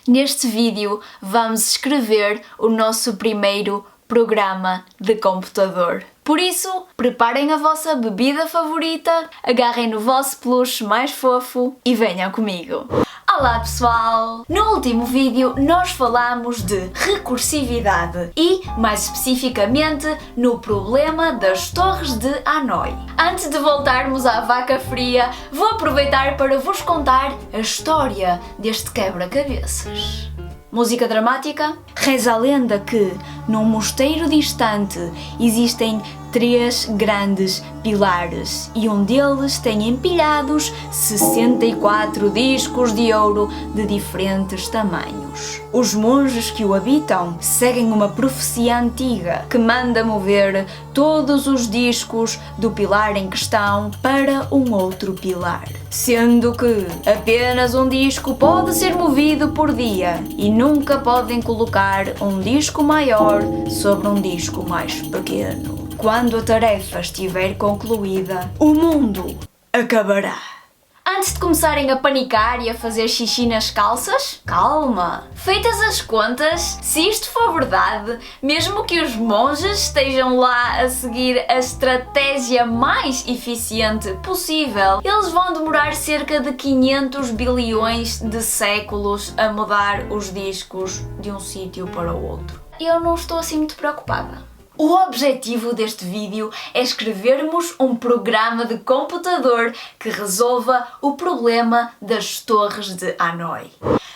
Neste vídeo vamos escrever o nosso primeiro programa de computador. Por isso, preparem a vossa bebida favorita, agarrem no vosso peluche mais fofo e venham comigo. Olá pessoal! No último vídeo nós falámos de recursividade e, mais especificamente, no problema das torres de Hanoi. Antes de voltarmos à vaca fria, vou aproveitar para vos contar a história deste quebra-cabeças. Música dramática? Reza a lenda que, num mosteiro distante, existem 3 grandes pilares e um deles tem empilhados 64 discos de ouro de diferentes tamanhos. Os monges que o habitam seguem uma profecia antiga que manda mover todos os discos do pilar em questão para um outro pilar, sendo que apenas um disco pode ser movido por dia e nunca podem colocar um disco maior sobre um disco mais pequeno. Quando a tarefa estiver concluída, o mundo acabará. Antes de começarem a panicar e a fazer xixi nas calças, calma! Feitas as contas, se isto for verdade, mesmo que os monges estejam lá a seguir a estratégia mais eficiente possível, eles vão demorar cerca de 500 bilhões de séculos a mudar os discos de um sítio para o outro. Eu não estou assim muito preocupada. O objetivo deste vídeo é escrevermos um programa de computador que resolva o problema das torres de Hanoi.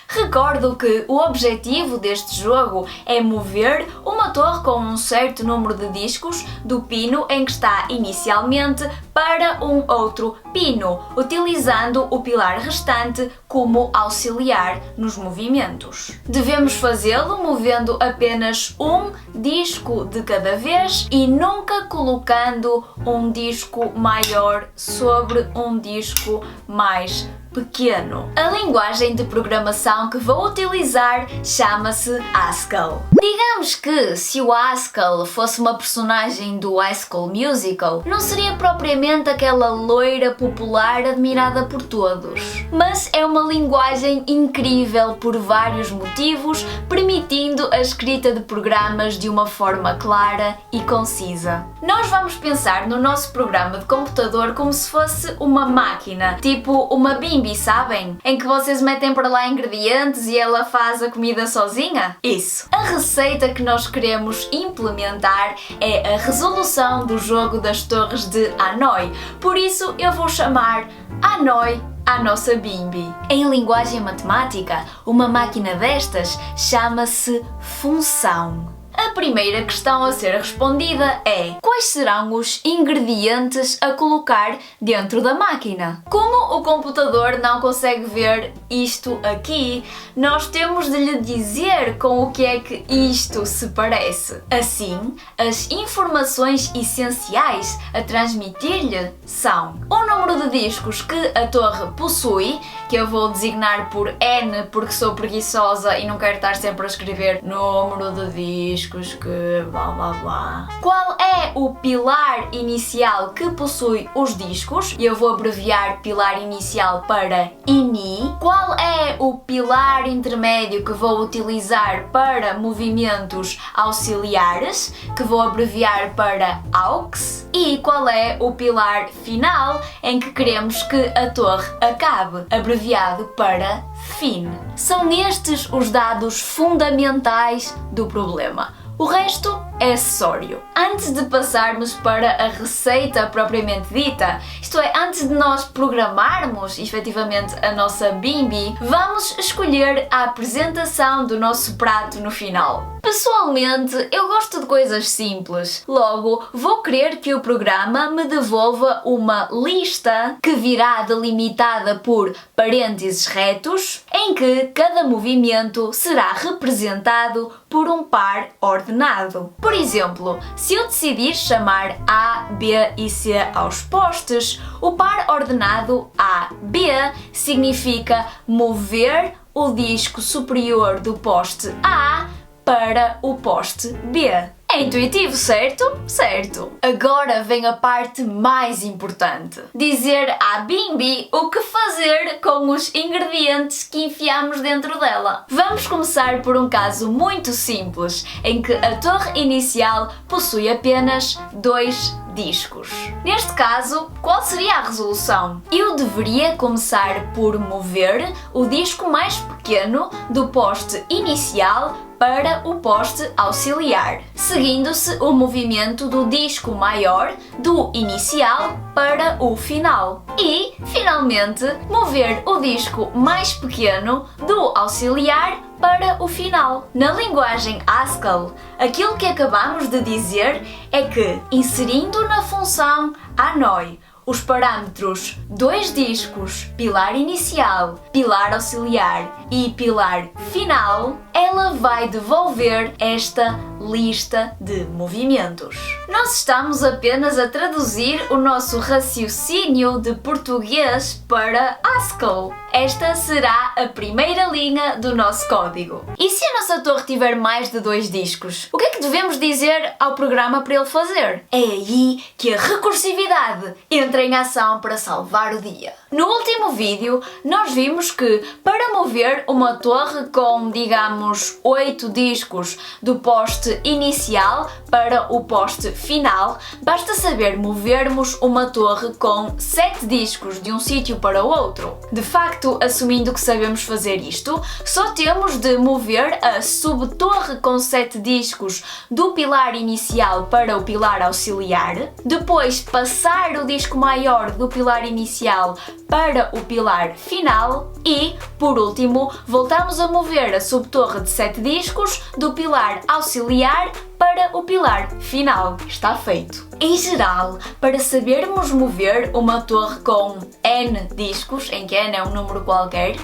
Recordo que o objetivo deste jogo é mover uma torre com um certo número de discos do pino em que está inicialmente para um outro pino, utilizando o pilar restante como auxiliar nos movimentos. Devemos fazê-lo movendo apenas um disco de cada vez e nunca colocando um disco maior sobre um disco mais pequeno. A linguagem de programação que vou utilizar chama-se Haskell. Digamos que se o Haskell fosse uma personagem do High School Musical, não seria propriamente aquela loira popular admirada por todos. Mas é uma linguagem incrível por vários motivos, permitindo a escrita de programas de uma forma clara e concisa. Nós vamos pensar no nosso programa de computador como se fosse uma máquina, tipo uma Bimby, sabem? Em que vocês metem para lá ingredientes e ela faz a comida sozinha? Isso! A receita que nós queremos implementar é a resolução do jogo das torres de Hanoi. Por isso eu vou chamar Hanoi à nossa Bimby. Em linguagem matemática, uma máquina destas chama-se função. A primeira questão a ser respondida é: quais serão os ingredientes a colocar dentro da máquina? Como o computador não consegue ver isto aqui, nós temos de lhe dizer com o que é que isto se parece. Assim, as informações essenciais a transmitir-lhe são o número de discos que a torre possui, que eu vou designar por N porque sou preguiçosa e não quero estar sempre a escrever número de discos que blá blá blá. Qual é o pilar inicial que possui os discos? E eu vou abreviar pilar inicial para INI. Qual é o pilar intermédio que vou utilizar para movimentos auxiliares? Que vou abreviar para AUX. E qual é o pilar final em que queremos que a torre acabe? Abreviado para FIN. São estes os dados fundamentais do problema. O resto é acessório. Antes de passarmos para a receita propriamente dita, isto é, antes de nós programarmos efetivamente a nossa Bimby, vamos escolher a apresentação do nosso prato no final. Pessoalmente, eu gosto de coisas simples, logo vou querer que o programa me devolva uma lista que virá delimitada por parênteses retos, em que cada movimento será representado por um par ordenado. Por exemplo, se eu decidir chamar A, B e C aos postes, o par ordenado A-B significa mover o disco superior do poste A para o poste B. É intuitivo, certo? Certo. Agora vem a parte mais importante. Dizer à Bimbi o que fazer com os ingredientes que enfiamos dentro dela. Vamos começar por um caso muito simples, em que a torre inicial possui apenas 2 discos. Neste caso, qual seria a resolução? Eu deveria começar por mover o disco mais pequeno do poste inicial para o poste auxiliar, seguindo-se o movimento do disco maior do inicial para o final e, finalmente, mover o disco mais pequeno do auxiliar para o final. Na linguagem Haskell, aquilo que acabamos de dizer é que, inserindo na função ANOI os parâmetros 2 discos, pilar inicial, pilar auxiliar e pilar final, ela vai devolver esta lista de movimentos. Nós estamos apenas a traduzir o nosso raciocínio de português para Haskell. Esta será a primeira linha do nosso código. E se a nossa torre tiver mais de 2 discos? O que é que devemos dizer ao programa para ele fazer? É aí que a recursividade entra em ação para salvar o dia. No último vídeo, nós vimos que para mover uma torre com, digamos, 8 discos do poste inicial para o poste final, basta saber movermos uma torre com 7 discos de um sítio para o outro. De facto, assumindo que sabemos fazer isto, só temos de mover a subtorre com 7 discos do pilar inicial para o pilar auxiliar, depois passar o disco maior do pilar inicial para o pilar final e, por último, voltamos a mover a subtorre de 7 discos do pilar auxiliar para o pilar final. Está feito. Em geral, para sabermos mover uma torre com N discos, em que N é um número qualquer,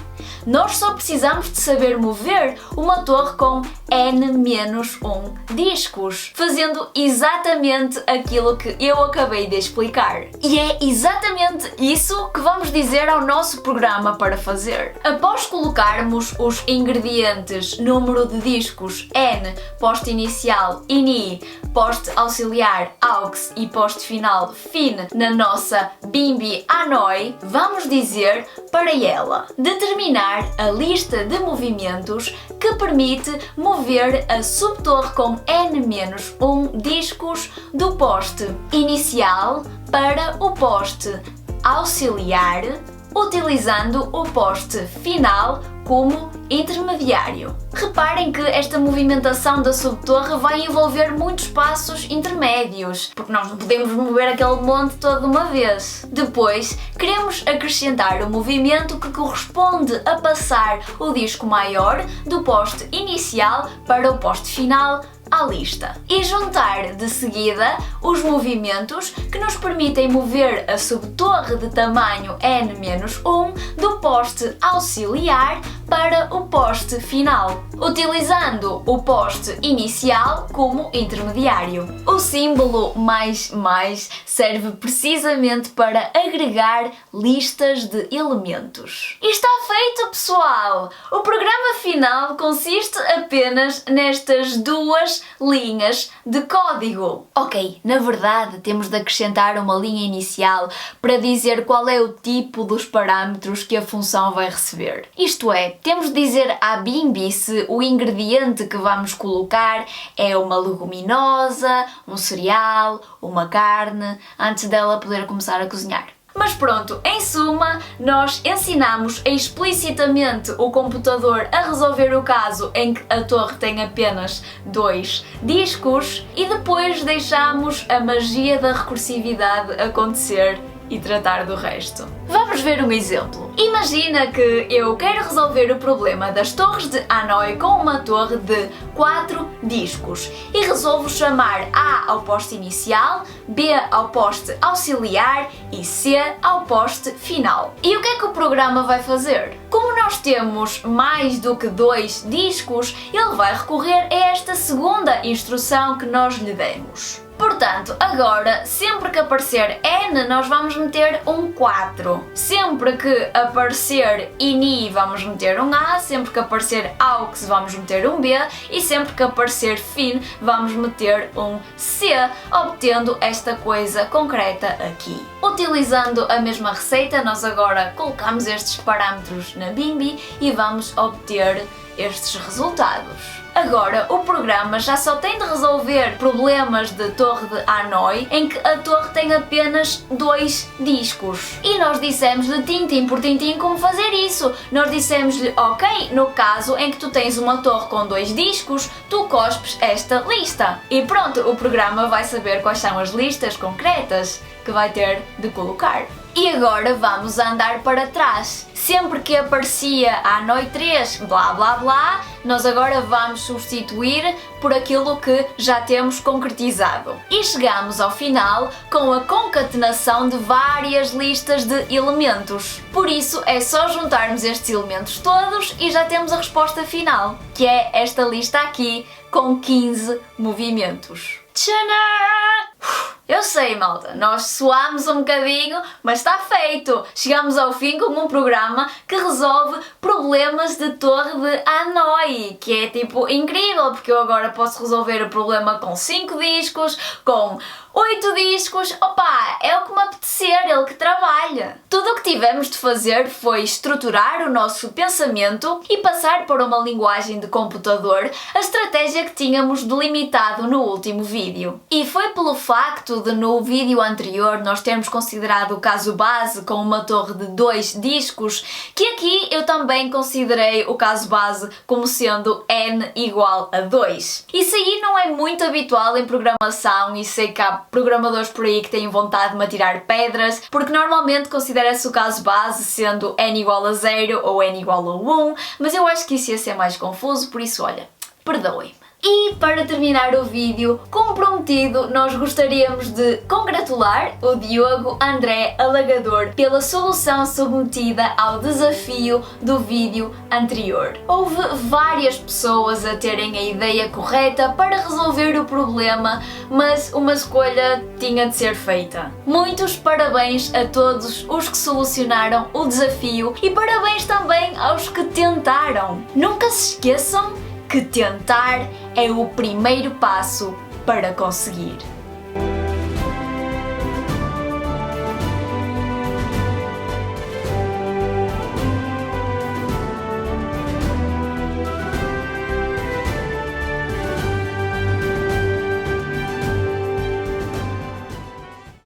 nós só precisamos de saber mover uma torre com N-1 discos, fazendo exatamente aquilo que eu acabei de explicar. E é exatamente isso que vamos dizer ao nosso programa para fazer. Após colocarmos os ingredientes número de discos N, poste inicial INI, poste auxiliar AUX e poste final FIN na nossa Bimbi ANOI, vamos dizer para ela determinar a lista de movimentos que permite mover a subtorre com N-1 discos do poste inicial para o poste auxiliar, utilizando o poste final como intermediário. Reparem que esta movimentação da subtorre vai envolver muitos passos intermédios, porque nós não podemos mover aquele monte todo de uma vez. Depois, queremos acrescentar o movimento que corresponde a passar o disco maior do poste inicial para o poste final à lista e juntar de seguida os movimentos que nos permitem mover a subtorre de tamanho N-1 do poste auxiliar para o poste final, utilizando o poste inicial como intermediário. O símbolo mais serve precisamente para agregar listas de elementos. E está feito, pessoal! O programa final consiste apenas nestas 2 linhas de código. Ok, na verdade temos de acrescentar uma linha inicial para dizer qual é o tipo dos parâmetros que a função vai receber. Isto é, temos de dizer à Bimbi se o ingrediente que vamos colocar é uma leguminosa, um cereal, uma carne, antes dela poder começar a cozinhar. Mas pronto, em suma, nós ensinamos explicitamente o computador a resolver o caso em que a torre tem apenas 2 discos e depois deixamos a magia da recursividade acontecer e tratar do resto. Vamos ver um exemplo. Imagina que eu quero resolver o problema das torres de Hanoi com uma torre de 4 discos e resolvo chamar A ao poste inicial, B ao poste auxiliar e C ao poste final. E o que é que o programa vai fazer? Como nós temos mais do que 2 discos, ele vai recorrer a esta segunda instrução que nós lhe demos. Portanto, agora, sempre que aparecer N, nós vamos meter um 4. Sempre que aparecer INI, vamos meter um A. Sempre que aparecer AUX, vamos meter um B. E sempre que aparecer FIN, vamos meter um C, obtendo esta coisa concreta aqui. Utilizando a mesma receita, nós agora colocamos estes parâmetros na Bimby e vamos obter estes resultados. Agora, o programa já só tem de resolver problemas de torre de Hanoi em que a torre tem apenas 2 discos. E nós dissemos-lhe tintim por tintim como fazer isso. Nós dissemos-lhe, ok, no caso em que tu tens uma torre com 2 discos, tu cospes esta lista. E pronto, o programa vai saber quais são as listas concretas que vai ter de colocar. E agora vamos andar para trás. Sempre que aparecia Hanoi 3, blá blá blá, nós agora vamos substituir por aquilo que já temos concretizado. E chegamos ao final com a concatenação de várias listas de elementos. Por isso é só juntarmos estes elementos todos e já temos a resposta final, que é esta lista aqui com 15 movimentos. Tcharam! Eu sei, malta, nós suámos um bocadinho, mas está feito! Chegamos ao fim com um programa que resolve problemas de torre de Hanoi, que é tipo incrível, porque eu agora posso resolver o problema com 5 discos, com 8 discos, opa, é o que me apetecer, ele que trabalha. Tudo o que tivemos de fazer foi estruturar o nosso pensamento e passar para uma linguagem de computador a estratégia que tínhamos delimitado no último vídeo. E foi pelo facto de no vídeo anterior nós termos considerado o caso base com uma torre de 2 discos, que aqui eu também considerei o caso base como sendo n igual a 2. Isso aí não é muito habitual em programação e sei que há programadores por aí que têm vontade de me atirar pedras, porque normalmente considera-se o caso base sendo n igual a 0 ou n igual a 1, mas eu acho que isso ia ser mais confuso, por isso olha, perdoem-me. E para terminar o vídeo, como prometido, nós gostaríamos de congratular o Diogo André Alagador pela solução submetida ao desafio do vídeo anterior. Houve várias pessoas a terem a ideia correta para resolver o problema, mas uma escolha tinha de ser feita. Muitos parabéns a todos os que solucionaram o desafio e parabéns também aos que tentaram. Nunca se esqueçam que tentar é o primeiro passo para conseguir.